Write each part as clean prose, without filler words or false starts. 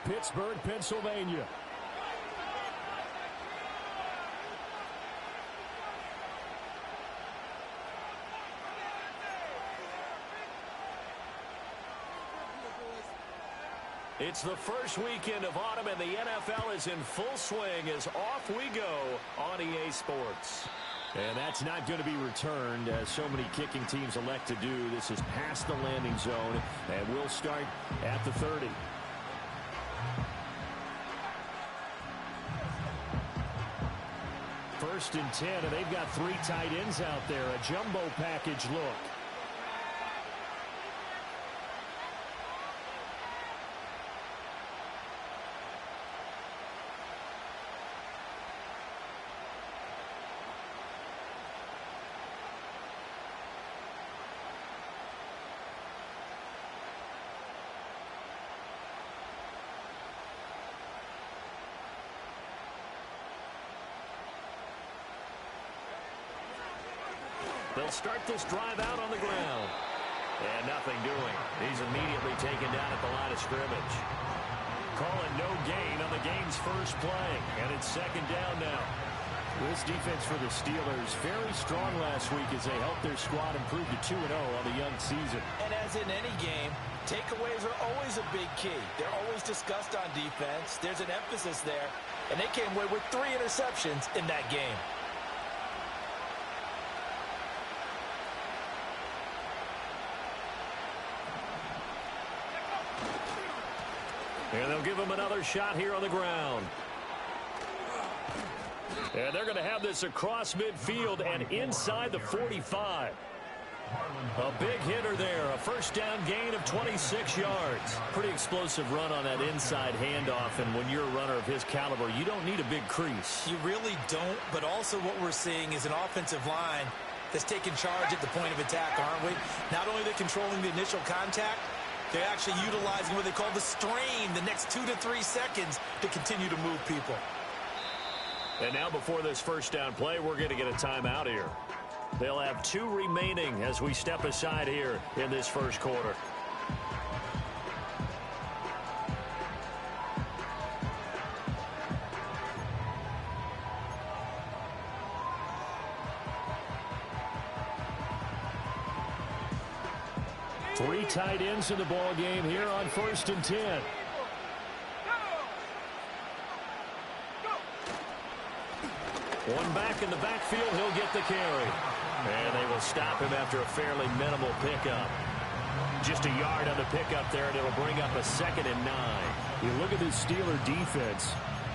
Pittsburgh, Pennsylvania. It's the first weekend of autumn, and the NFL is in full swing as off we go on EA Sports. And that's not going to be returned, as so many kicking teams elect to do. This is past the landing zone, and we'll start at the 30. First and 10, and they've got 3 tight ends out there. A jumbo package look. They'll start this drive out on the ground. And nothing doing. He's immediately taken down at the line of scrimmage. Call it no gain on the game's first play. And it's second down now. This defense for the Steelers very strong last week as they helped their squad improve to 2-0 on the young season. And as in any game, takeaways are always a big key. They're always discussed on defense. There's an emphasis there. And they came away with 3 interceptions in that game. And they'll give him another shot here on the ground. And they're going to have this across midfield and inside the 45. A big hitter there. A first down gain of 26 yards. Pretty explosive run on that inside handoff. And when you're a runner of his caliber, you don't need a big crease. You really don't. But also what we're seeing is an offensive line that's taking charge at the point of attack, aren't we? Not only are they controlling the initial contact, they're actually utilizing what they call the strain, the next 2 to 3 seconds, to continue to move people. And now before this first down play, we're going to get a timeout here. They'll have 2 remaining as we step aside here in this first quarter. Three tight ends in the ball game here on 1st and 10. One back in the backfield, he'll get the carry. And they will stop him after a fairly minimal pickup. Just a yard on the pickup there, and it'll bring up a 2nd and 9. You look at this Steeler defense.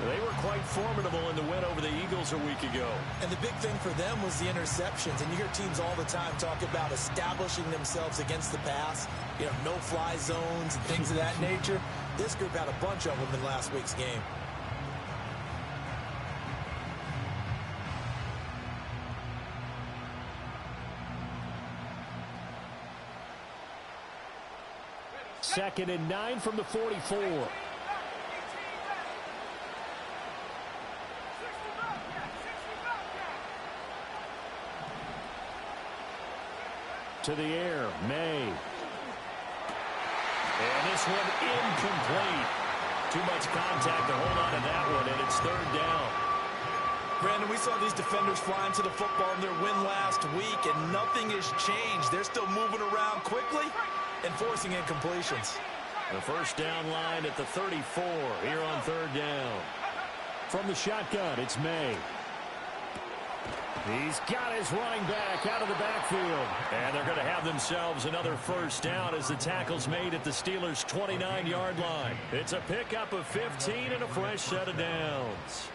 They were quite formidable in the win over the Eagles a week ago. And the big thing for them was the interceptions. And you hear teams all the time talk about establishing themselves against the pass. You know, no-fly zones and things of that nature. This group had a bunch of them in last week's game. Second and 9 from the 44. To the air, May. And this one incomplete. Too much contact to hold on to that one, and it's 3rd down. Brandon, we saw these defenders flying to the football in their win last week, and nothing has changed. They're still moving around quickly and forcing incompletions. The first down line at the 34 here on 3rd down. From the shotgun, it's May. He's got his running back out of the backfield. And they're going to have themselves another first down as the tackle's made at the Steelers' 29-yard line. It's a pickup of 15 and a fresh set of downs.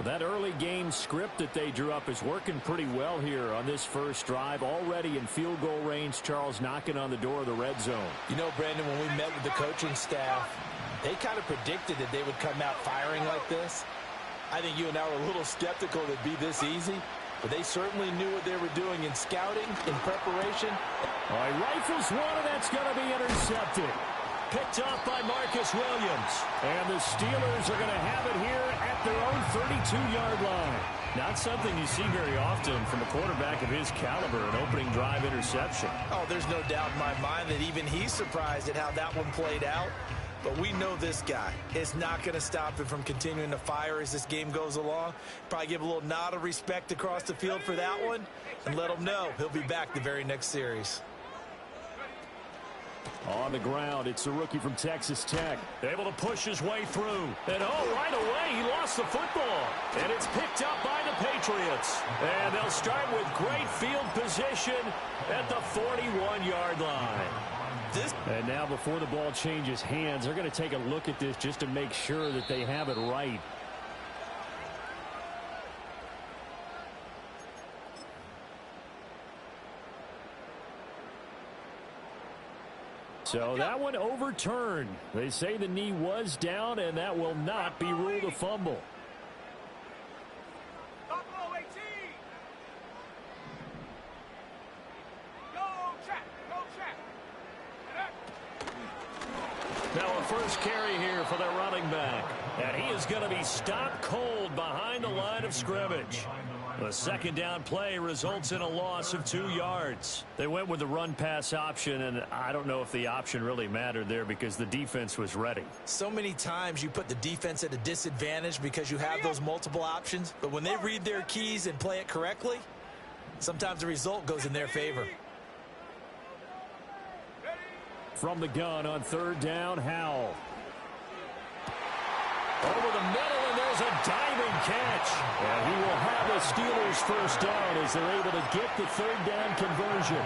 That early game script that they drew up is working pretty well here on this first drive. Already in field goal range, Charles knocking on the door of the red zone. You know, Brandon, when we met with the coaching staff, they kind of predicted that they would come out firing like this. I think you and I were a little skeptical that it'd be this easy. But they certainly knew what they were doing in scouting, in preparation. All right, rifles one, and that's going to be intercepted. Picked off by Marcus Williams. And the Steelers are going to have it here at their own 32-yard line. Not something you see very often from a quarterback of his caliber, an opening drive interception. Oh, there's no doubt in my mind that even he's surprised at how that one played out. But we know this guy is not going to stop him from continuing to fire as this game goes along. Probably give a little nod of respect across the field for that one and let him know he'll be back the very next series. On the ground, it's a rookie from Texas Tech. Able to push his way through. And, right away, he lost the football. And it's picked up by the Patriots. And they'll start with great field position at the 41-yard line. And now before the ball changes hands, they're going to take a look at this just to make sure that they have it right. So that one overturned. They say the knee was down, and that will not be ruled a fumble. Now a first carry here for their running back. And he is going to be stopped cold behind the line of scrimmage. The second down play results in a loss of 2 yards. They went with the run-pass option, and I don't know if the option really mattered there because the defense was ready. So many times you put the defense at a disadvantage because you have those multiple options, but when they read their keys and play it correctly, sometimes the result goes in their favor. From the gun on third down, Howell. Over the middle, and there's a diving catch. And he will have the Steelers first down as they're able to get the third down conversion.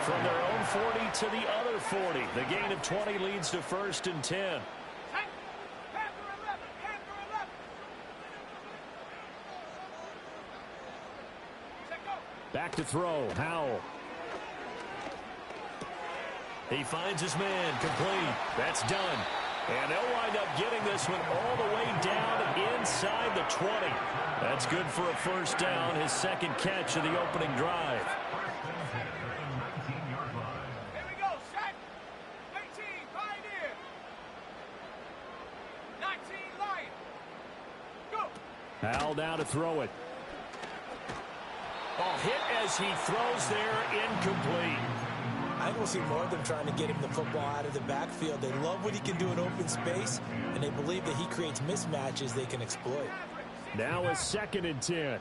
From their own 40 to the other 40. The gain of 20 leads to first and 10. Back to throw, Howell. He finds his man, complete. That's done. And they'll wind up getting this one all the way down inside the 20. That's good for a first down, his second catch of the opening drive. Here we go, set. 18, Pioneer. 19, Lion. Go. Howell down to throw it. Oh, hit as he throws there, incomplete. I think we'll see more of them trying to get him the football out of the backfield. They love what he can do in open space, and they believe that he creates mismatches they can exploit. Now a second and 10.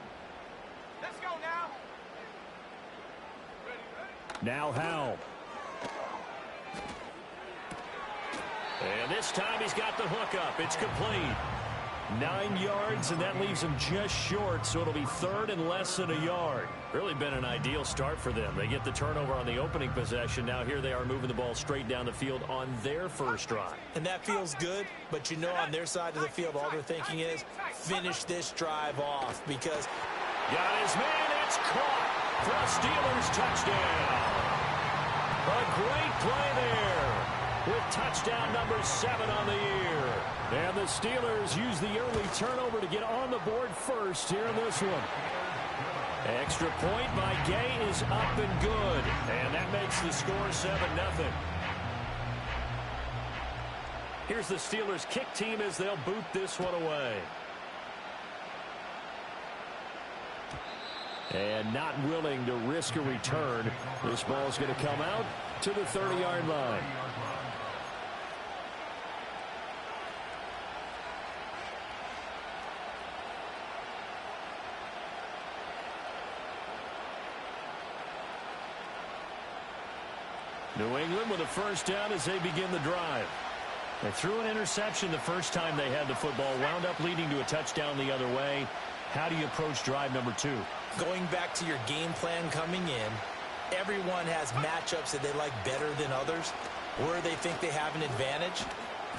Let's go now. Now Howell. And this time he's got the hook up. It's complete. 9 yards, and that leaves him just short, so it'll be third and less than a yard. Really been an ideal start for them. They get the turnover on the opening possession. Now here they are moving the ball straight down the field on their first drive. And that feels good, but you know on their side of the field, all they're thinking is finish this drive off because... Got his man, it's caught for a Steelers touchdown. A great play there with touchdown number 7 on the year. And the Steelers use the early turnover to get on the board first here in this one. Extra point by Gay is up and good. And that makes the score 7-0. Here's the Steelers kick team as they'll boot this one away. And not willing to risk a return. This ball's going to come out to the 30-yard line. New England with a first down as they begin the drive. They threw an interception the first time they had the football, wound up leading to a touchdown the other way. How do you approach drive number 2? Going back to your game plan coming in, everyone has matchups that they like better than others, where they think they have an advantage.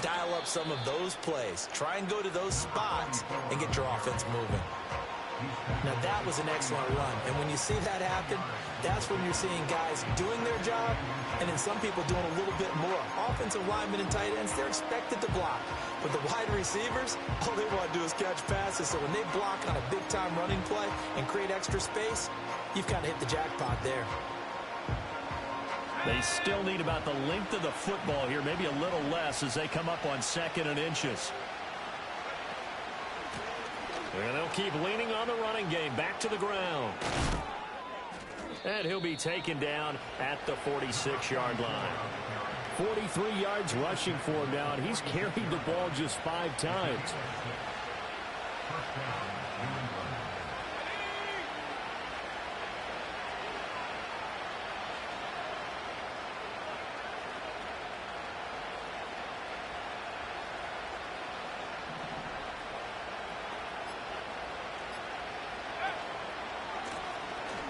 Dial up some of those plays. Try and go to those spots and get your offense moving. Now, that was an excellent run. And when you see that happen, that's when you're seeing guys doing their job and then some people doing a little bit more. Offensive linemen and tight ends, they're expected to block. But the wide receivers, all they want to do is catch passes. So when they block on a big-time running play and create extra space, you've kind of hit the jackpot there. They still need about the length of the football here, maybe a little less as they come up on 2nd and inches. And they'll keep leaning on the running game. Back to the ground. And he'll be taken down at the 46-yard line. 43 yards rushing for him now, and he's carried the ball just 5 times.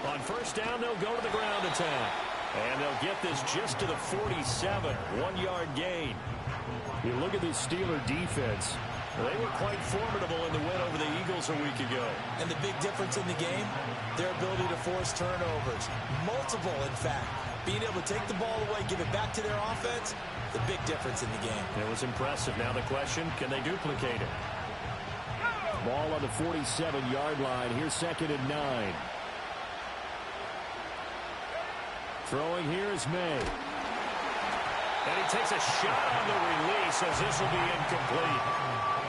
On first down, they'll go to the ground attack. And they'll get this just to the 47, 1-yard gain. You look at this Steeler defense. They were quite formidable in the win over the Eagles a week ago. And the big difference in the game, their ability to force turnovers. Multiple, in fact. Being able to take the ball away, give it back to their offense, the big difference in the game. It was impressive. Now the question, can they duplicate it? Ball on the 47-yard line. Here's 2nd and 9. Throwing here is May. And he takes a shot on the release as this will be incomplete.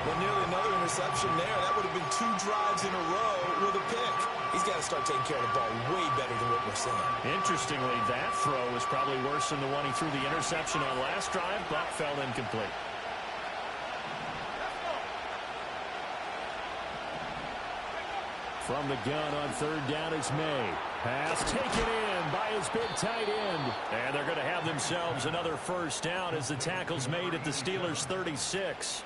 Well, nearly another interception there. That would have been 2 drives in a row with a pick. He's got to start taking care of the ball way better than what we're seeing. Interestingly, that throw was probably worse than the one he threw the interception on last drive, but fell incomplete. From the gun on 3rd down is May. Pass taken in by his big tight end. And they're going to have themselves another first down as the tackle's made at the Steelers' 36.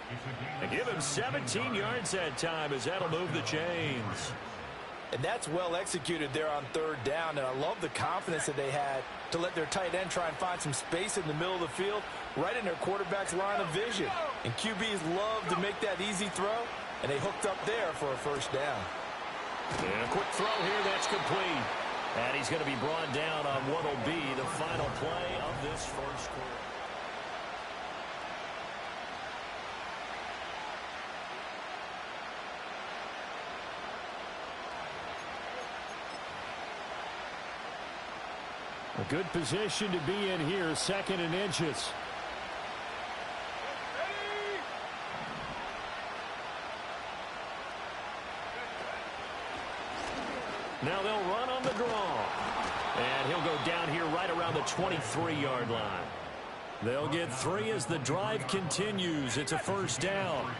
And give him 17 yards that time as that'll move the chains. And that's well executed there on 3rd down. And I love the confidence that they had to let their tight end try and find some space in the middle of the field, right in their quarterback's line of vision. And QBs love to make that easy throw, and they hooked up there for a first down. And a quick throw here, that's complete. And he's going to be brought down on what will be the final play of this first quarter. A good position to be in here, 2nd and inches. Now they'll run on the draw. And he'll go down here right around the 23-yard line. They'll get 3 as the drive continues. It's a first down.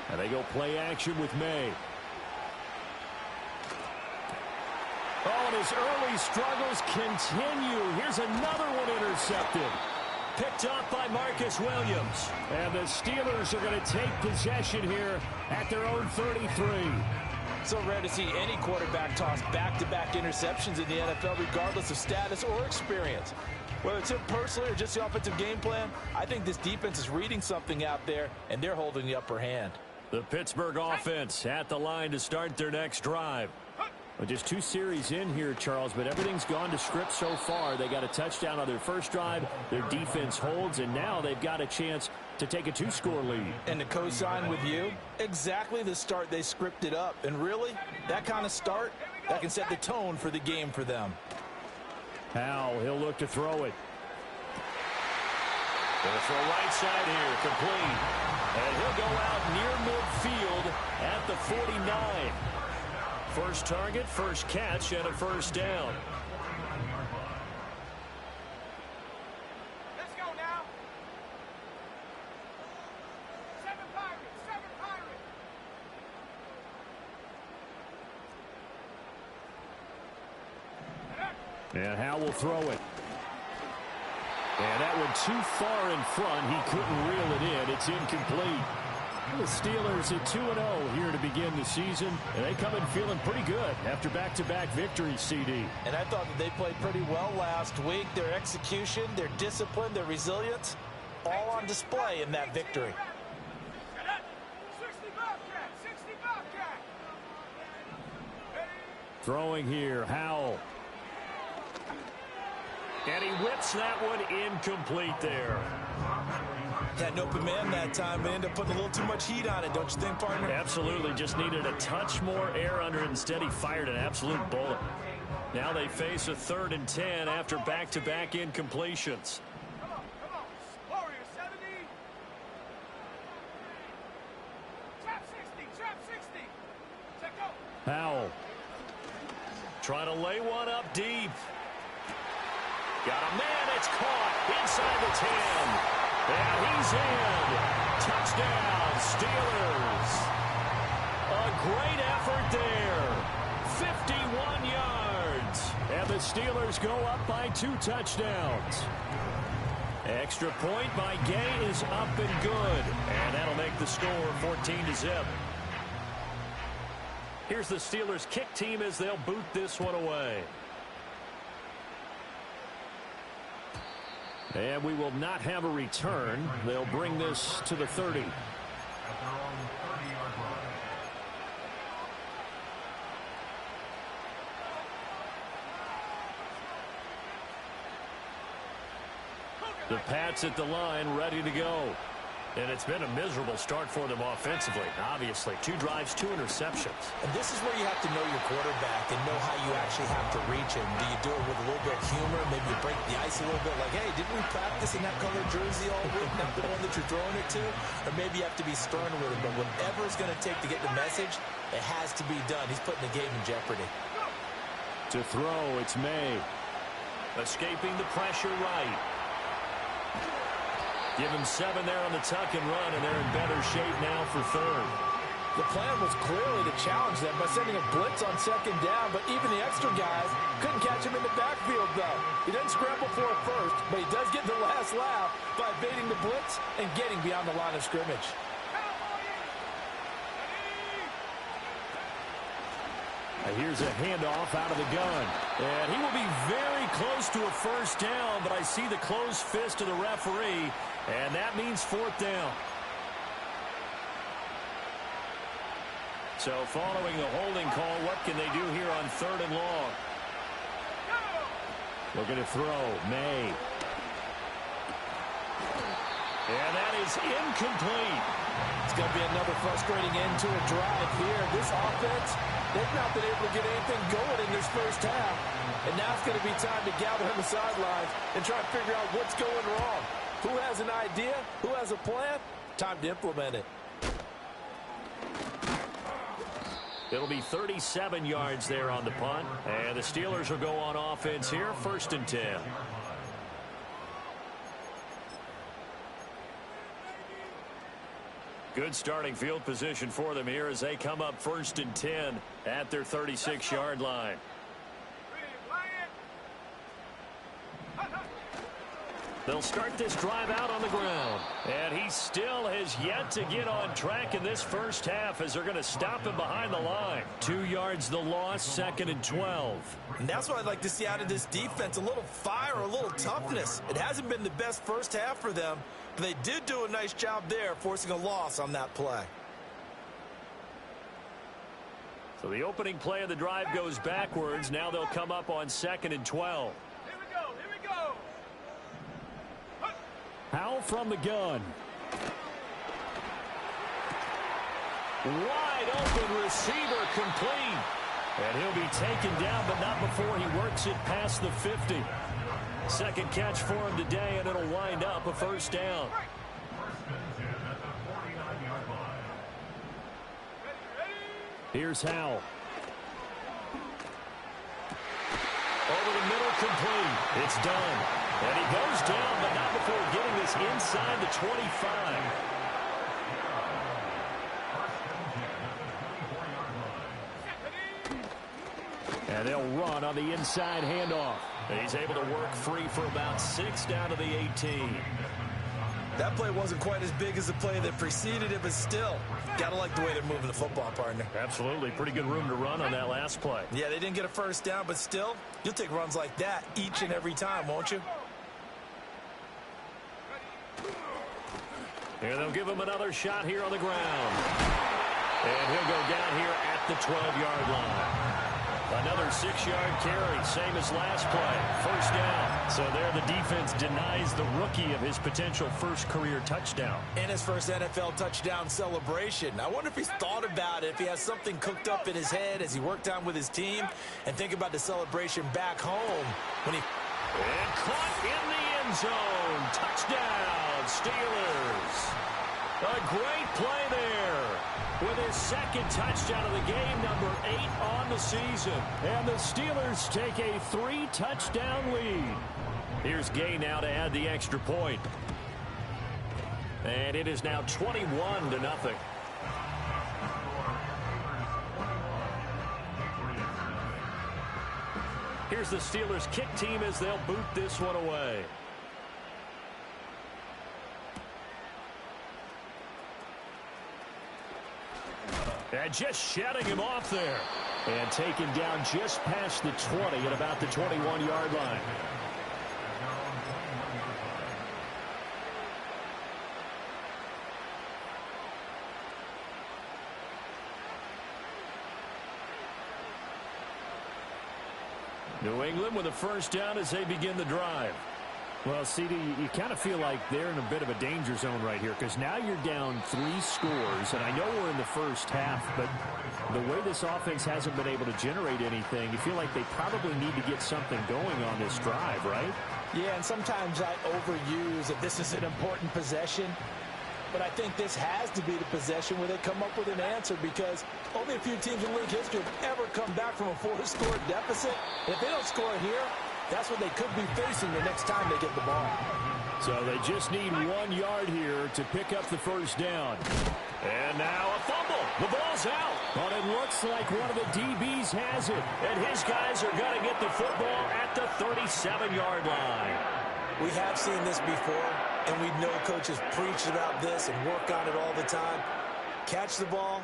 And they go play action with May. Oh, and his early struggles continue. Here's another one intercepted. Picked off by Marcus Williams. And the Steelers are going to take possession here at their own 33. So rare to see any quarterback toss back-to-back interceptions in the NFL, regardless of status or experience. Whether it's him personally or just the offensive game plan, I think this defense is reading something out there, and they're holding the upper hand. The Pittsburgh offense at the line to start their next drive. Well, just 2 series in here, Charles, but everything's gone to script so far. They got a touchdown on their first drive. Their defense holds, and now they've got a chance to take a 2-score lead. And to co-sign with you, exactly the start they scripted up. And really, that kind of start, that can set the tone for the game for them. Howell, he'll look to throw it. Gonna throw right side here, complete. And he'll go out near midfield at the 49. First target, first catch, and a first down. Let's go now. 7 Pirates, 7 Pirates. And Howell will throw it. And that one too far in front. He couldn't reel it in. It's incomplete. The Steelers at 2-0 here to begin the season. And they come in feeling pretty good after back-to-back victories, CD. And I thought that they played pretty well last week. Their execution, their discipline, their resilience, all on display in that victory. 60 Bobcat, 60 Bobcat. Throwing here, Howell. And he whips that one incomplete there. Had an open man that time, but ended up putting a little too much heat on it, don't you think, partner? Absolutely. Just needed a touch more air under it. Instead, he fired an absolute bullet. Now they face a 3rd and 10 after back-to-back incompletions. Snap 60. Check go. Powell. Trying to lay one up deep. Got a man. It's caught inside the 10. And he's in. Touchdown, Steelers. A great effort there. 51 yards. And the Steelers go up by 2 touchdowns. Extra point by Gay is up and good. And that'll make the score 14-0. Here's the Steelers kick team as they'll boot this one away. And we will not have a return. They'll bring this to the 30. The Pats at the line, ready to go. And it's been a miserable start for them offensively. Obviously, 2 drives, 2 interceptions. And this is where you have to know your quarterback and know how you actually have to reach him. Do you do it with a little bit of humor? Maybe you break the ice a little bit like, hey, didn't we practice in that colored jersey all week? Not the one that you're throwing it to? Or maybe you have to be stern with him. But whatever it's going to take to get the message, it has to be done. He's putting the game in jeopardy. To throw, it's May. Escaping the pressure right. Give him 7 there on the tuck and run, and they're in better shape now for 3rd. The plan was clearly to challenge them by sending a blitz on 2nd down, but even the extra guys couldn't catch him in the backfield, though. He doesn't scramble for it first, but he does get the last laugh by evading the blitz and getting beyond the line of scrimmage. Here's a handoff out of the gun. And he will be very close to a 1st down, but I see the closed fist of the referee, and that means 4th down. So following the holding call, what can they do here on 3rd and long? Looking to throw, May. And that is incomplete. It's going to be another frustrating end to a drive here. This offense, they've not been able to get anything going in this 1st half. And now it's going to be time to gather on the sidelines and try to figure out what's going wrong. Who has an idea? Who has a plan? Time to implement it. It'll be 37 yards there on the punt. And the Steelers will go on offense here, 1st and 10. Good starting field position for them here as they come up 1st and 10 at their 36-yard line. They'll start this drive out on the ground. And he still has yet to get on track in this 1st half as they're going to stop him behind the line. 2 yards the loss, 2nd and 12. And that's what I'd like to see out of this defense, a little fire, a little toughness. It hasn't been the best 1st half for them, but they did do a nice job there, forcing a loss on that play. So the opening play of the drive goes backwards. Now they'll come up on 2nd and 12. Here we go. Here we go. Powell from the gun. Wide open receiver complete. And he'll be taken down, but not before he works it past the 50. 2nd catch for him today, and it'll wind up a 1st down. Here's Howell. Over the middle, complete. It's done. And he goes down, but not before getting this inside the 25. And they'll run on the inside handoff. He's able to work free for about 6 down to the 18. That play wasn't quite as big as the play that preceded it, but still, gotta like the way they're moving the football, partner. Absolutely. Pretty good room to run on that last play. Yeah, they didn't get a 1st down, but still, you'll take runs like that each and every time, won't you? And they'll give him another shot here on the ground. And he'll go down here at the 12-yard line. Another 6-yard carry, same as last play. 1st down. So there the defense denies the rookie of his potential 1st career touchdown. And his 1st NFL touchdown celebration. I wonder if he's thought about it, if he has something cooked up in his head as he worked on with his team, and think about the celebration back home when he... And caught in the end zone. Touchdown, Steelers. A great play there. with his second touchdown of the game, number 8 on the season. And the Steelers take a 3-touchdown lead. Here's Gay now to add the extra point. And it is now 21-0. Here's the Steelers kick team as they'll boot this one away. And just shutting him off there. And taken down just past the 20 at about the 21-yard line. New England with a first down as they begin the drive. Well, CD, you kind of feel like they're in a bit of a danger zone right here because now you're down 3 scores, and I know we're in the first half, but the way this offense hasn't been able to generate anything, you feel like they probably need to get something going on this drive, right? Yeah, and sometimes I overuse that this is an important possession, but I think this has to be the possession where they come up with an answer because only a few teams in league history have ever come back from a 4-score deficit. If they don't score here, that's what they could be facing the next time they get the ball. So they just need 1 yard here to pick up the first down. And now a fumble. The ball's out. But it looks like one of the DBs has it. And his guys are going to get the football at the 37-yard line. We have seen this before, and we know coaches preach about this and work on it all the time. Catch the ball.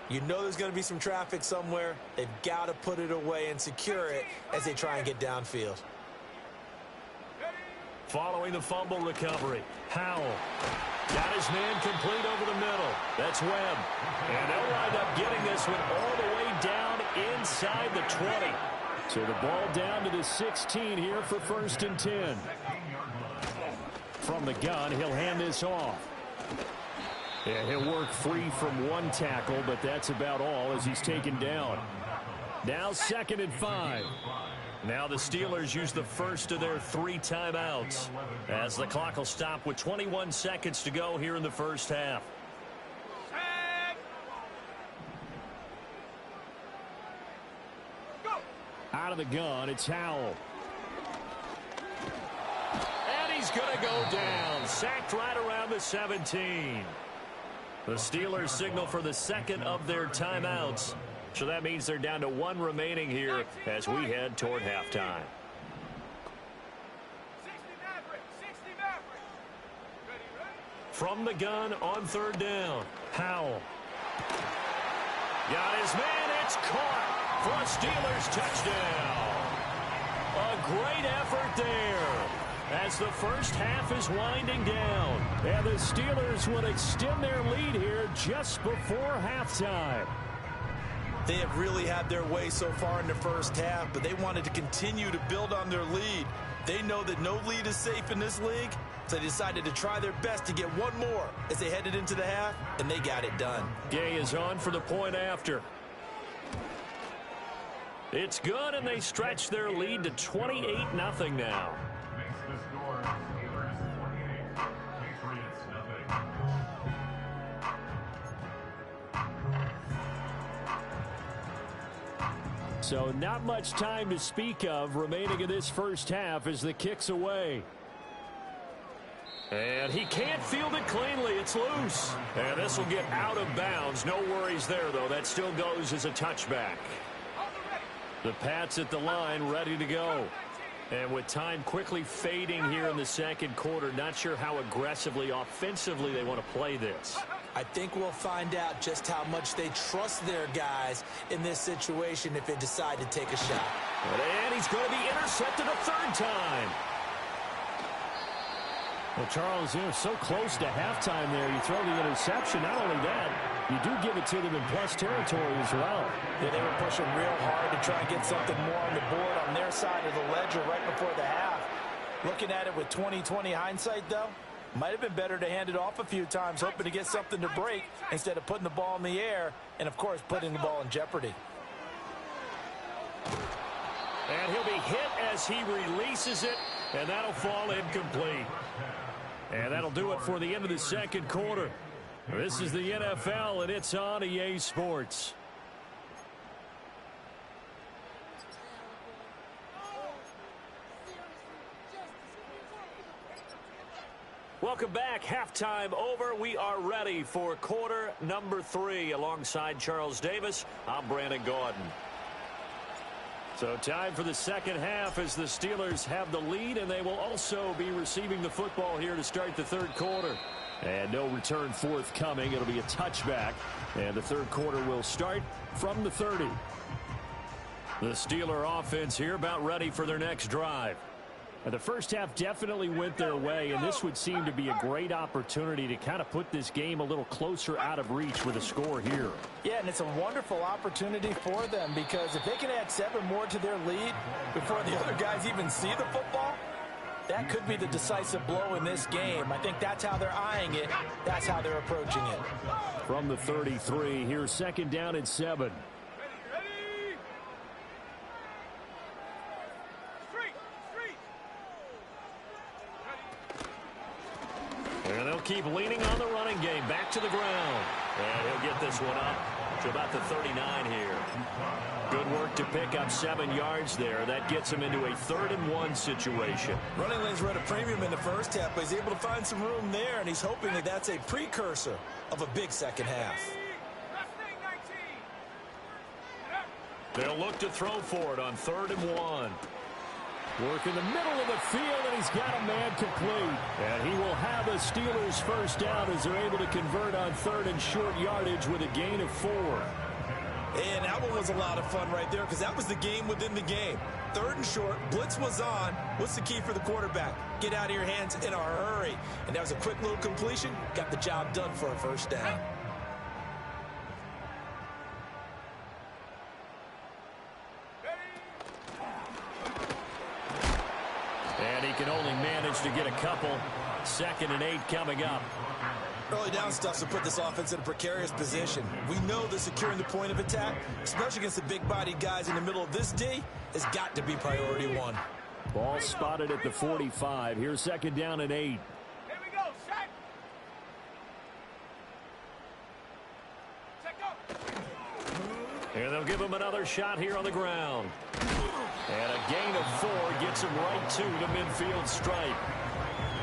You know there's going to be some traffic somewhere. They've got to put it away and secure it as they try and get downfield. Following the fumble recovery, Howell got his man complete over the middle. That's Webb. And they'll wind up getting this one all the way down inside the 20. So the ball down to the 16 here for 1st and 10. From the gun, he'll hand this off. Yeah, he'll work free from 1 tackle, but that's about all as he's taken down. Now 2nd and 5. Now the Steelers use the first of their 3 timeouts as the clock will stop with 21 seconds to go here in the first half. Out of the gun, it's Howell. And he's going to go down. Sacked right around the 17. The Steelers signal for the 2nd of their timeouts. So that means they're down to 1 remaining here as we head toward halftime. 60 Maverick. Ready? From the gun on 3rd down, Howell. Got his man, it's caught for a Steelers touchdown. A great effort there as the first half is winding down. And the Steelers will extend their lead here just before halftime. They have really had their way so far in the first half, but they wanted to continue to build on their lead. They know that no lead is safe in this league, so they decided to try their best to get 1 more as they headed into the half, and they got it done. Gay is on for the point after. It's good, and they stretch their lead to 28-0 now. So not much time to speak of remaining in this first half as the kick's away. And he can't field it cleanly. It's loose. And this will get out of bounds. No worries there, though. That still goes as a touchback. The Pats at the line ready to go. And with time quickly fading here in the 2nd quarter, not sure how aggressively, offensively they want to play this. I think we'll find out just how much they trust their guys in this situation if they decide to take a shot. And he's going to be intercepted a 3rd time. Well, Charles, so close to halftime there. You throw the interception. Not only that, you do give it to them in plus territory as well. Yeah, they were pushing real hard to try and get something more on the board on their side of the ledger right before the half. Looking at it with 20/20 hindsight, though, might have been better to hand it off a few times, hoping to get something to break instead of putting the ball in the air and, of course, putting the ball in jeopardy. And he'll be hit as he releases it, and that'll fall incomplete. And that'll do it for the end of the 2nd quarter. This is the NFL, and it's on EA Sports. Welcome back. Halftime over. We are ready for quarter number 3. Alongside Charles Davis, I'm Brandon Gaudin. So time for the second half as the Steelers have the lead, and they will also be receiving the football here to start the third quarter. And no return forthcoming. It'll be a touchback, and the third quarter will start from the 30. The Steeler offense here about ready for their next drive. The first half definitely went their way, and this would seem to be a great opportunity to kind of put this game a little closer out of reach with a score here. Yeah, and it's a wonderful opportunity for them because if they can add 7 more to their lead before the other guys even see the football, that could be the decisive blow in this game. I think that's how they're eyeing it. That's how they're approaching it. From the 33, here's second down and 7. And they'll keep leaning on the running game. Back to the ground. And he'll get this one up to about the 39 here. Good work to pick up 7 yards there. That gets him into a 3rd and 1 situation. Running lanes were at a premium in the first half, but he's able to find some room there, and he's hoping that that's a precursor of a big second half. They'll look to throw for it on 3rd and 1. Work in the middle of the field, and he's got a man complete. And he will have a Steelers first down as they're able to convert on 3rd and short yardage with a gain of 4. And that one was a lot of fun right there because that was the game within the game. 3rd and short, blitz was on. What's the key for the quarterback? Get out of your hands in a hurry. And that was a quick little completion. Got the job done for a first down. And he can only manage to get a couple. 2nd and 8 coming up. Early down stuff to put this offense in a precarious position. We know that securing the point of attack, especially against the big-bodied guys in the middle of this D, has got to be priority 1. Ball spotted at the 45. Here's second down and 8. Here we go, set. Check up. And they'll give him another shot here on the ground. And a gain of 4 gets him right to the midfield stripe.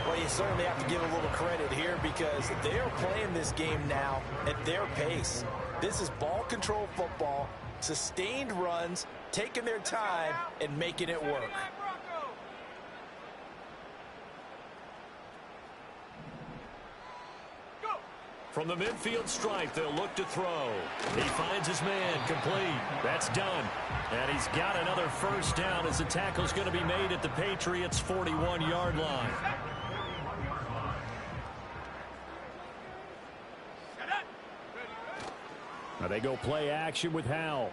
Well, you certainly have to give a little credit here because they are playing this game now at their pace. This is ball control football, sustained runs, taking their time, and making it work. From the midfield stripe, they'll look to throw. He finds his man, complete. That's done. And he's got another first down as the tackle's going to be made at the Patriots' 41-yard line. Now they go play action with Howell.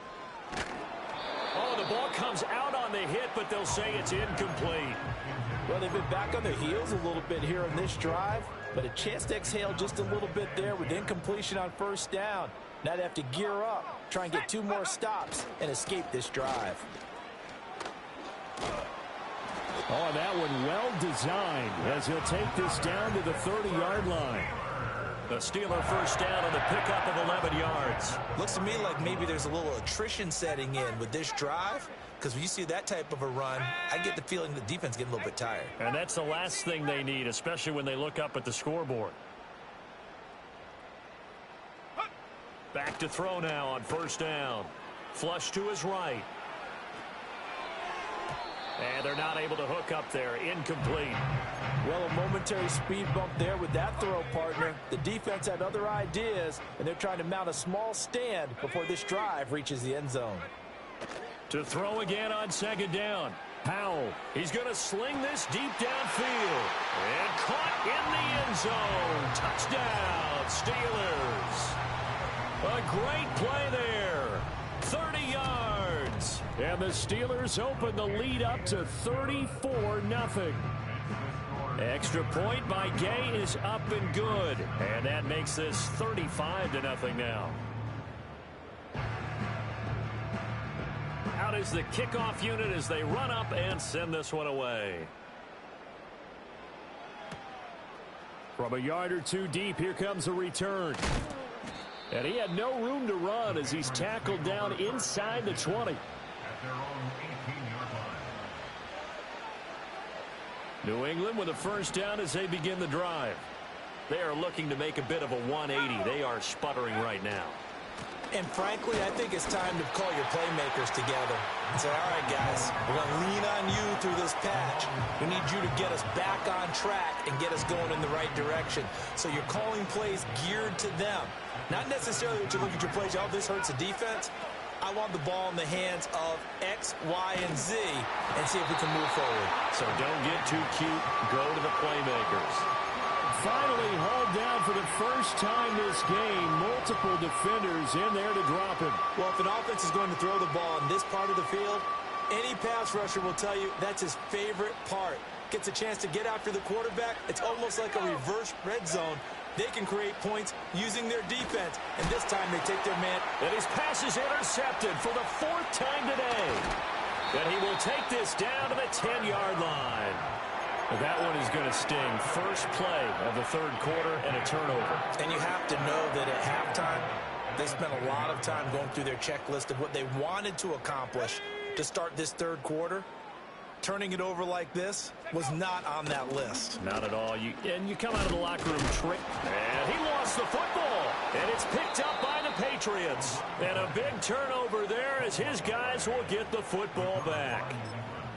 Oh, the ball comes out on the hit, but they'll say it's incomplete. Well, they've been back on their heels a little bit here in this drive, but a chance to exhale just a little bit there with incompletion on first down. Now they have to gear up, try and get 2 more stops, and escape this drive. Oh, that one well designed as he'll take this down to the 30-yard line. The Steeler first down on the pickup of 11 yards. Looks to me like maybe there's a little attrition setting in with this drive, because when you see that type of a run, I get the feeling the defense getting a little bit tired. And that's the last thing they need, especially when they look up at the scoreboard. Back to throw now on first down. Flush to his right. And they're not able to hook up there. Incomplete. Well, a momentary speed bump there with that throw, partner. The defense had other ideas, and they're trying to mount a small stand before this drive reaches the end zone. To throw again on second down. Howell. He's going to sling this deep downfield. And caught in the end zone. Touchdown, Steelers. A great play there. 30 yards. And the Steelers open the lead up to 34-0. Extra point by Gay is up and good. And that makes this 35-0 now. Out is the kickoff unit as they run up and send this one away. From a yard or two deep, here comes a return. And he had no room to run as he's tackled down inside the 20. New England with a first down as they begin the drive. They are looking to make a bit of a 180. They are sputtering right now. And frankly, I think it's time to call your playmakers together and say, all right, guys, we're going to lean on you through this patch. We need you to get us back on track and get us going in the right direction. So you're calling plays geared to them. Not necessarily that you look at your plays, oh, this hurts the defense. I want the ball in the hands of X, Y, and Z and see if we can move forward. So don't get too cute. Go to the playmakers. Finally hauled down for the first time this game. Multiple defenders in there to drop him. Well, if an offense is going to throw the ball in this part of the field, any pass rusher will tell you that's his favorite part. Gets a chance to get after the quarterback. It's almost like a reverse red zone. They can create points using their defense, and this time they take their man. And his pass is intercepted for the 4th time today. And he will take this down to the 10-yard line. That one is going to sting. First play of the third quarter and a turnover. And you have to know that at halftime, they spent a lot of time going through their checklist of what they wanted to accomplish to start this third quarter. Turning it over like this was not on that list. Not at all. You come out of the locker room and he lost the football. And it's picked up by the Patriots. And a big turnover there as his guys will get the football back.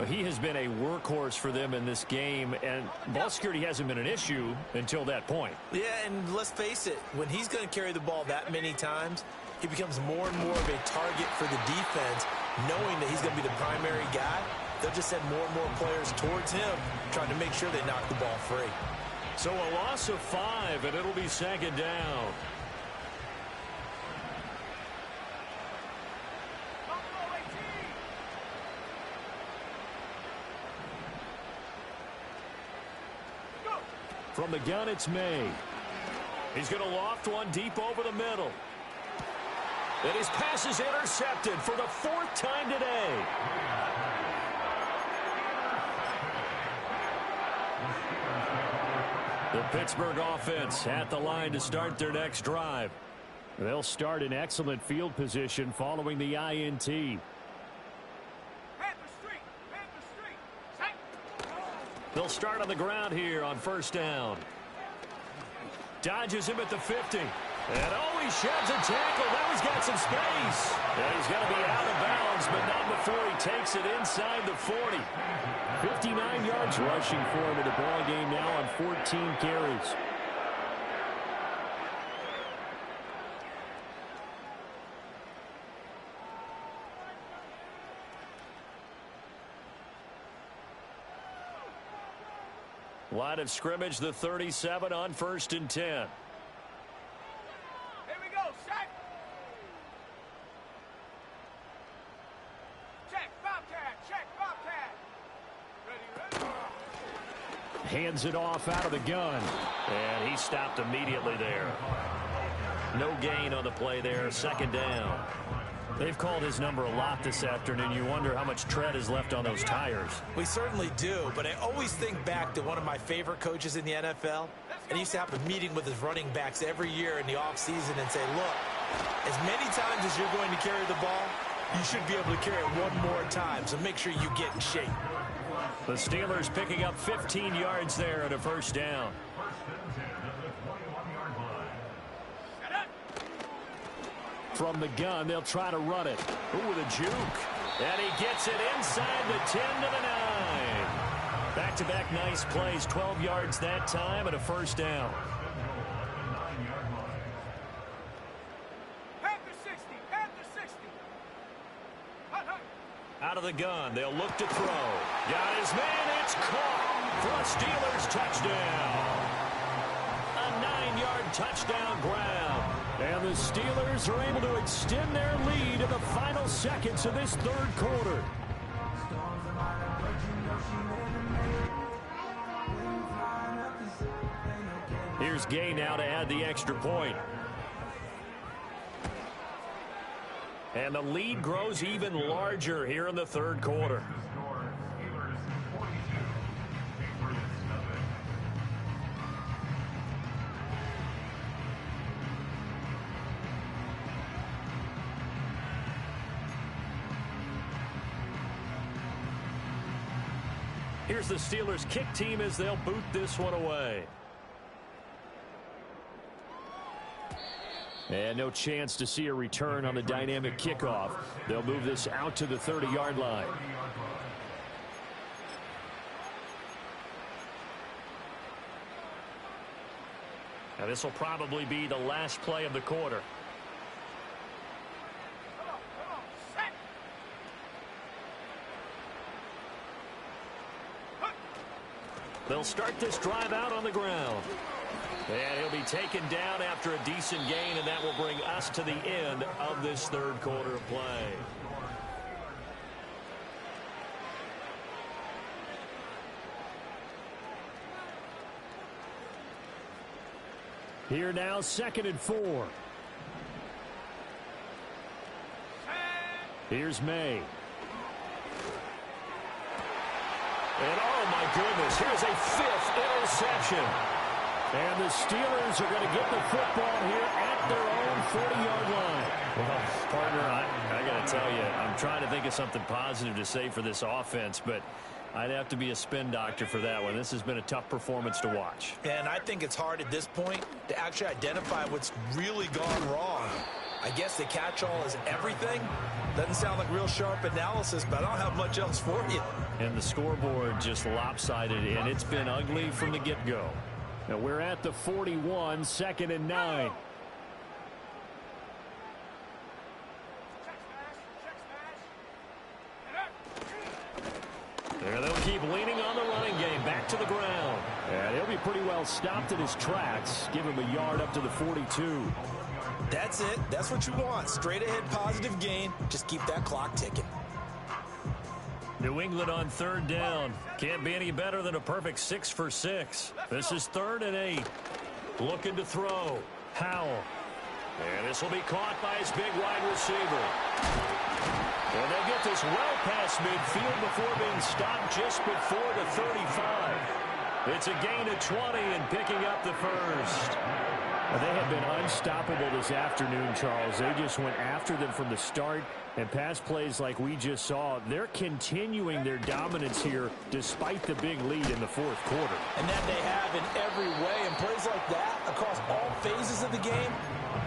He has been a workhorse for them in this game, and ball security hasn't been an issue until that point. Yeah, and let's face it, when he's going to carry the ball that many times, he becomes more and more of a target for the defense, knowing that he's going to be the primary guy. They'll just send more and more players towards him, trying to make sure they knock the ball free. So a loss of 5, and it'll be second down. From the gun, it's May. He's going to loft one deep over the middle. And his pass is intercepted for the 4th time today. The Pittsburgh offense at the line to start their next drive. They'll start in excellent field position following the INT. They'll start on the ground here on first down. Dodges him at the 50. And oh, he sheds a tackle. Now he's got some space. And he's going to be out of bounds, but not before he takes it inside the 40. 59 yards rushing for him in the ball game now on 14 carries. Line of scrimmage, the 37 on 1st and 10. Here we go, check. Check, Bobcat. Ready. Hands it off out of the gun. And he stopped immediately there. No gain on the play there, second down. They've called his number a lot this afternoon. You wonder how much tread is left on those tires. We certainly do, but I always think back to one of my favorite coaches in the NFL. And he used to have a meeting with his running backs every year in the offseason and say, look, as many times as you're going to carry the ball, you should be able to carry it one more time, so make sure you get in shape. The Steelers picking up 15 yards there at a first down. From the gun, they'll try to run it. Ooh, with a juke. And he gets it inside the 10 to the 9. Back-to-back nice plays. 12 yards that time and a first down. Panther 60. Out of the gun, they'll look to throw. Got his man, it's caught for a Steelers touchdown. A 9-yard touchdown ground. And the Steelers are able to extend their lead in the final seconds of this third quarter. Here's Gay now to add the extra point. And the lead grows even larger here in the third quarter. Here's the Steelers kick team as they'll boot this one away. And no chance to see a return on the dynamic kickoff. They'll move this out to the 30-yard line. Now this will probably be the last play of the quarter. They'll start this drive out on the ground. And he'll be taken down after a decent gain, and that will bring us to the end of this third quarter of play. Here now, 2nd and 4. Here's May. And oh my goodness, here's a 5th interception. And the Steelers are going to get the football here at their own 40-yard line. Well, partner, I got to tell you, I'm trying to think of something positive to say for this offense, but I'd have to be a spin doctor for that one. This has been a tough performance to watch. And I think it's hard at this point to actually identify what's really gone wrong. I guess the catch-all is everything. Doesn't sound like real sharp analysis, but I don't have much else for you. And the scoreboard just lopsided, and it's been ugly from the get-go. Now we're at the 41, 2nd and 9. There they'll keep leaning on the running game. Back to the ground. And he'll be pretty well stopped in his tracks. Give him a yard up to the 42. That's it. That's what you want. Straight ahead positive gain. Just keep that clock ticking. New England on 3rd down. Can't be any better than a perfect 6 for 6. This is 3rd and 8. Looking to throw. Howell. And this will be caught by his big wide receiver. And they get this well past midfield before being stopped just before the 35. It's a gain of 20 and picking up the first. Well, they have been unstoppable this afternoon, Charles. They just went after them from the start. And pass plays like we just saw, they're continuing their dominance here despite the big lead in the 4th quarter. And that they have in every way. And plays like that across all phases of the game,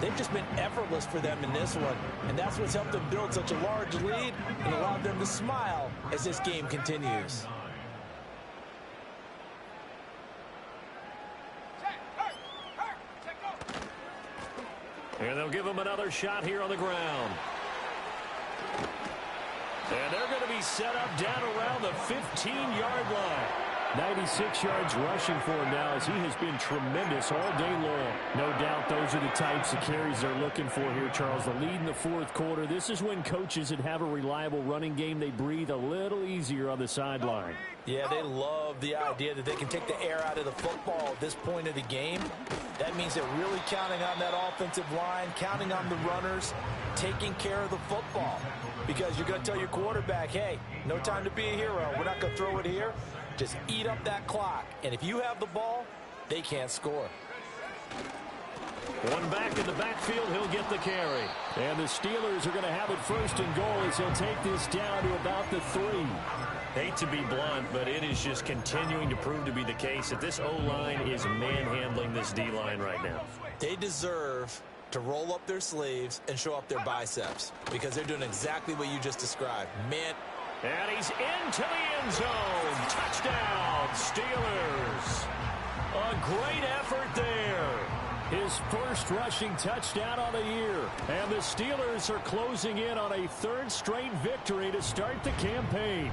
they've just been effortless for them in this one. And that's what's helped them build such a large lead and allowed them to smile as this game continues. And they'll give him another shot here on the ground. And they're going to be set up down around the 15-yard line. 96 yards rushing for him now as he has been tremendous all day long. No doubt those are the types of carries they're looking for here, Charles. The lead in the 4th quarter. This is when coaches that have a reliable running game, they breathe a little easier on the sideline. Yeah, they love the idea that they can take the air out of the football at this point of the game. That means they're really counting on that offensive line, counting on the runners, taking care of the football. Because you're going to tell your quarterback, hey, no time to be a hero. We're not going to throw it here. Just eat up that clock. And if you have the ball, they can't score. One back in the backfield, he'll get the carry. And the Steelers are going to have it 1st and goal as they'll take this down to about the 3. Hate to be blunt, but it is just continuing to prove to be the case that this O-line is manhandling this D-line right now. They deserve to roll up their sleeves and show up their biceps because they're doing exactly what you just described. Man. And he's into the end zone. Touchdown, Steelers. A great effort there. His first rushing touchdown on the year. And the Steelers are closing in on a 3rd straight victory to start the campaign.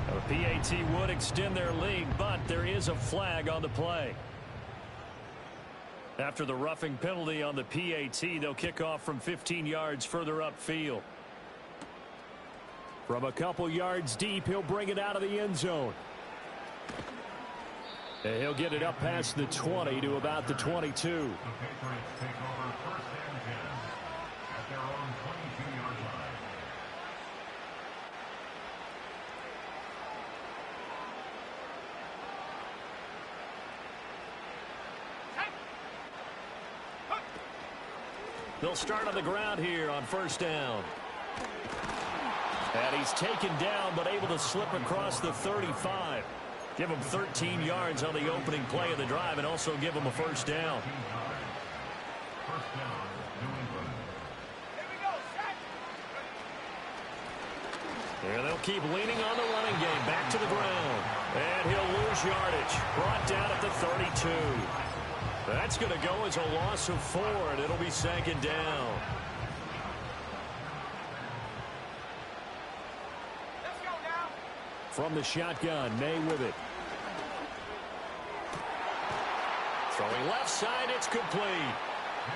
The PAT would extend their lead, but there is a flag on the play. After the roughing penalty on the PAT, they'll kick off from 15 yards further upfield. From a couple yards deep, he'll bring it out of the end zone. And he'll get it up past the 20 to about the 22. They'll start on the ground here on 1st down. And he's taken down but able to slip across the 35. Give them 13 yards on the opening play of the drive and also give them a first down. And they'll keep leaning on the running game. Back to the ground. And he'll lose yardage. Brought down at the 32. That's going to go as a loss of 4, and it'll be second down. Let's go now. From the shotgun, May with it. Throwing left side, it's complete.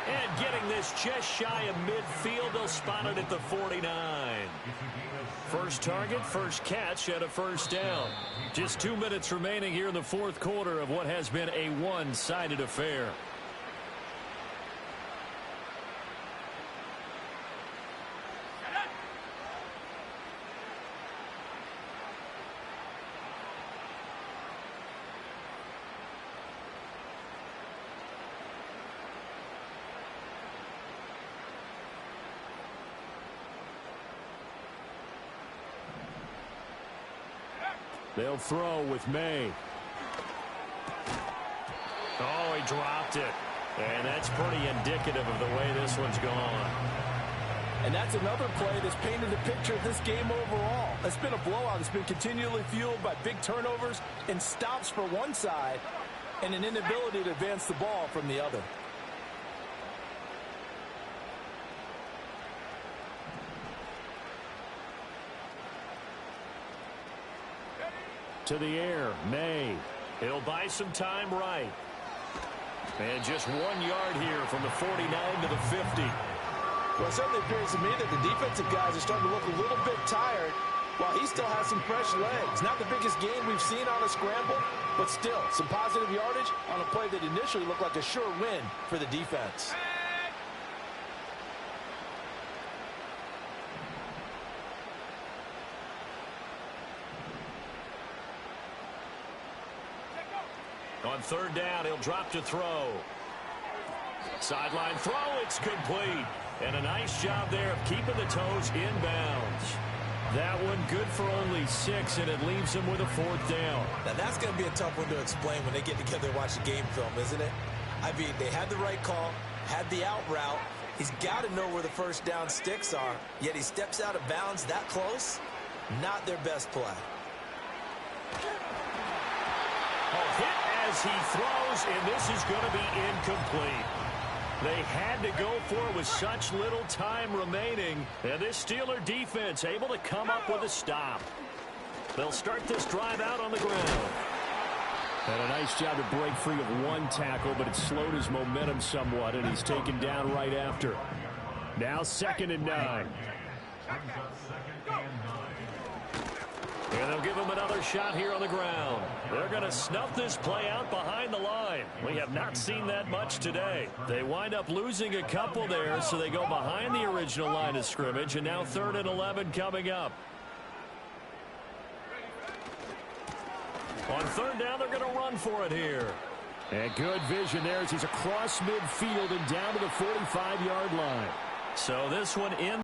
And getting this just shy of midfield, they'll spot it at the 49. First target, first catch, and a first down. Just 2 minutes remaining here in the fourth quarter of what has been a one-sided affair. They'll throw with May. Oh, he dropped it. And that's pretty indicative of the way this one's gone. And that's another play that's painted a picture of this game overall. It's been a blowout. It's been continually fueled by big turnovers and stops for one side and an inability to advance the ball from the other. To the air, May. He'll buy some time right. And just 1 yard here from the 49 to the 50. Well, it certainly appears to me that the defensive guys are starting to look a little bit tired while he still has some fresh legs. Not the biggest gain we've seen on a scramble, but still some positive yardage on a play that initially looked like a sure win for the defense. On third down, he'll drop to throw. Sideline throw, it's complete. And a nice job there of keeping the toes inbounds. That one good for only 6, and it leaves him with a fourth down. Now, that's going to be a tough one to explain when they get together and watch the game film, isn't it? I mean, they had the right call, had the out route. He's got to know where the first down sticks are, yet he steps out of bounds that close. Not their best play. Oh, hit as he throws, and this is going to be incomplete. They had to go for it with such little time remaining, and this Steeler defense able to come up with a stop. They'll start this drive out on the ground. And a nice job to break free of one tackle, but it slowed his momentum somewhat, and he's taken down right after. Now 2nd and 9. And they'll give him another shot here on the ground. They're going to snuff this play out behind the line. We have not seen that much today. They wind up losing a couple there, so they go behind the original line of scrimmage, and now 3rd and 11 coming up. On third down, they're going to run for it here. And good vision there as he's across midfield and down to the 45-yard line. So this one in